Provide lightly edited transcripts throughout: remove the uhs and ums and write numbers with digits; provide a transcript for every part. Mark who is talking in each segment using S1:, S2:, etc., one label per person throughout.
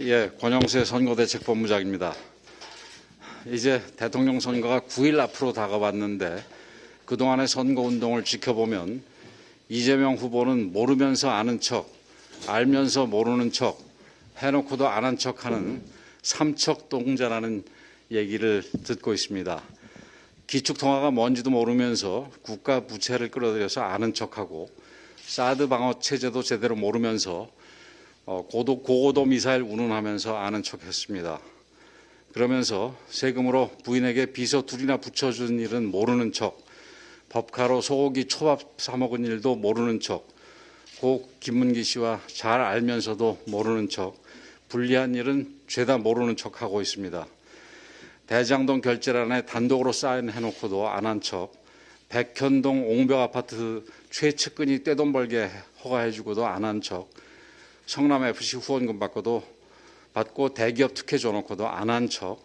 S1: 예, 권영세 선거대책본부장입니다. 이제 대통령 선거가 9일 앞으로 다가왔는데 그동안의 선거운동을 지켜보면 이재명 후보는 모르면서 아는 척, 알면서 모르는 척, 해놓고도 안 한 척하는 삼척동자라는 얘기를 듣고 있습니다. 기축통화가 뭔지도 모르면서 국가 부채를 끌어들여서 아는 척하고 사드 방어 체제도 제대로 모르면서 고고도 미사일 운운하면서 아는 척했습니다. 그러면서 세금으로 부인에게 비서 둘이나 붙여준 일은 모르는 척, 법카로 소고기 초밥 사 먹은 일도 모르는 척, 고 김문기 씨와 잘 알면서도 모르는 척, 불리한 일은 죄다 모르는 척하고 있습니다. 대장동 결재란에 단독으로 사인해놓고도 안 한 척, 백현동 옹벽 아파트 최측근이 떼돈 벌게 허가해주고도 안 한 척, 성남FC 후원금 받고 대기업 특혜 줘놓고도 안 한 척,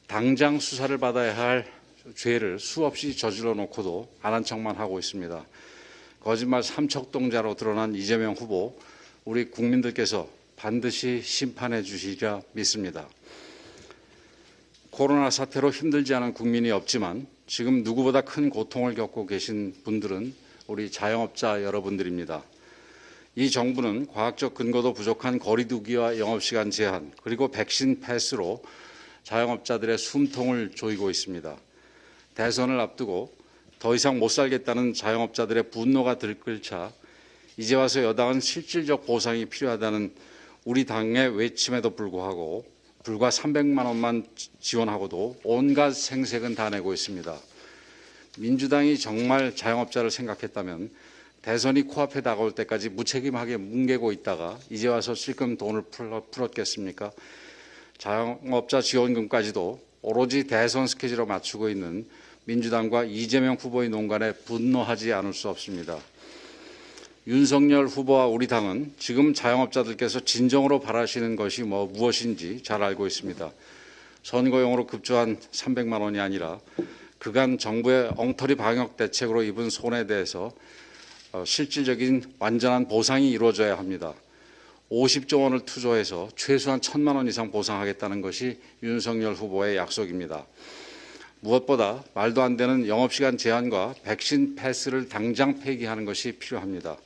S1: 당장 수사를 받아야 할 죄를 수없이 저질러 놓고도 안 한 척만 하고 있습니다. 거짓말 삼척동자로 드러난 이재명 후보, 우리 국민들께서 반드시 심판해 주시리라 믿습니다. 코로나 사태로 힘들지 않은 국민이 없지만 지금 누구보다 큰 고통을 겪고 계신 분들은 우리 자영업자 여러분들입니다. 이 정부는 과학적 근거도 부족한 거리 두기와 영업시간 제한 그리고 백신 패스로 자영업자들의 숨통을 조이고 있습니다. 대선을 앞두고 더 이상 못 살겠다는 자영업자들의 분노가 들끓자 이제 와서 여당은 실질적 보상이 필요하다는 우리 당의 외침에도 불구하고 불과 300만 원만 지원하고도 온갖 생색은 다 내고 있습니다. 민주당이 정말 자영업자를 생각했다면 대선이 코앞에 다가올 때까지 무책임하게 뭉개고 있다가 이제 와서 실금 돈을 풀었겠습니까? 자영업자 지원금까지도 오로지 대선 스케줄에 맞추고 있는 민주당과 이재명 후보의 농간에 분노하지 않을 수 없습니다. 윤석열 후보와 우리 당은 지금 자영업자들께서 진정으로 바라시는 것이 무엇인지 잘 알고 있습니다. 선거용으로 급조한 300만 원이 아니라 그간 정부의 엉터리 방역 대책으로 입은 손해에 대해서 실질적인 완전한 보상이 이루어져야 합니다. 50조 원을 투조해서 최소한 1,000만 원 이상 보상하겠다는 것이 윤석열 후보의 약속입니다. 무엇보다 말도 안 되는 영업시간 제한과 백신 패스를 당장 폐기하는 것이 필요합니다.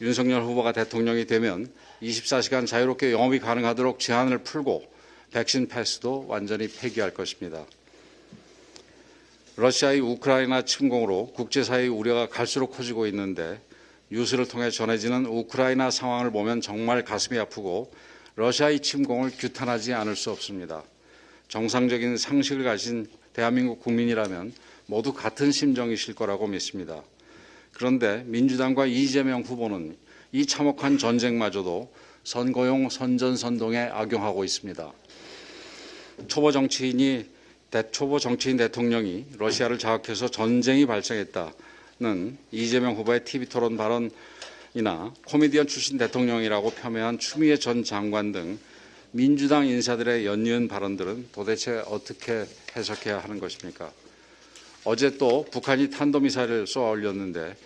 S1: 윤석열 후보가 대통령이 되면 24시간 자유롭게 영업이 가능하도록 제한을 풀고 백신 패스도 완전히 폐기할 것입니다. 러시아의 우크라이나 침공으로 국제사회의 우려가 갈수록 커지고 있는데 뉴스를 통해 전해지는 우크라이나 상황을 보면 정말 가슴이 아프고 러시아의 침공을 규탄하지 않을 수 없습니다. 정상적인 상식을 가진 대한민국 국민이라면 모두 같은 심정이실 거라고 믿습니다. 그런데 민주당과 이재명 후보는 이 참혹한 전쟁마저도 선거용 선전선동에 악용하고 있습니다. 초보 정치인 대통령이 러시아를 자극해서 전쟁이 발생했다는 이재명 후보의 TV토론 발언이나 코미디언 출신 대통령이라고 폄훼한 추미애 전 장관 등 민주당 인사들의 연이은 발언들은 도대체 어떻게 해석해야 하는 것입니까? 어제 또 북한이 탄도미사일을 쏘아 올렸는데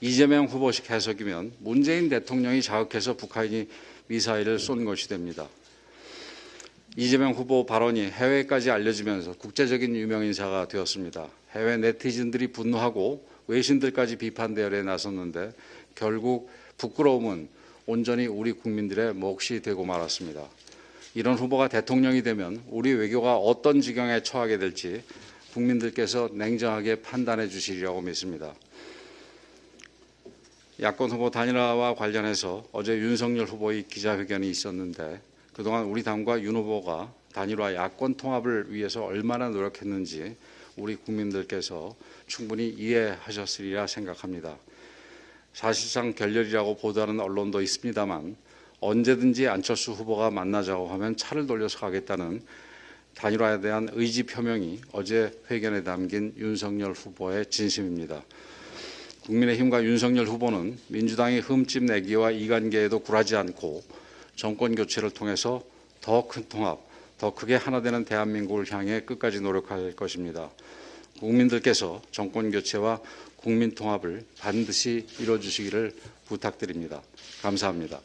S1: 이재명 후보식 해석이면 문재인 대통령이 자극해서 북한이 미사일을 쏜 것이 됩니다. 이재명 후보 발언이 해외까지 알려지면서 국제적인 유명인사가 되었습니다. 해외 네티즌들이 분노하고 외신들까지 비판 대열에 나섰는데 결국 부끄러움은 온전히 우리 국민들의 몫이 되고 말았습니다. 이런 후보가 대통령이 되면 우리 외교가 어떤 지경에 처하게 될지 국민들께서 냉정하게 판단해 주시리라고 믿습니다. 야권 후보 단일화와 관련해서 어제 윤석열 후보의 기자회견이 있었는데 그동안 우리 당과 윤 후보가 단일화 야권 통합을 위해서 얼마나 노력했는지 우리 국민들께서 충분히 이해하셨으리라 생각합니다. 사실상 결렬이라고 보도하는 언론도 있습니다만 언제든지 안철수 후보가 만나자고 하면 차를 돌려서 가겠다는 단일화에 대한 의지 표명이 어제 회견에 담긴 윤석열 후보의 진심입니다. 국민의힘과 윤석열 후보는 민주당의 흠집 내기와 이관계에도 굴하지 않고 정권 교체를 통해서 더 큰 통합, 더 크게 하나 되는 대한민국을 향해 끝까지 노력할 것입니다. 국민들께서 정권 교체와 국민 통합을 반드시 이루어주시기를 부탁드립니다. 감사합니다.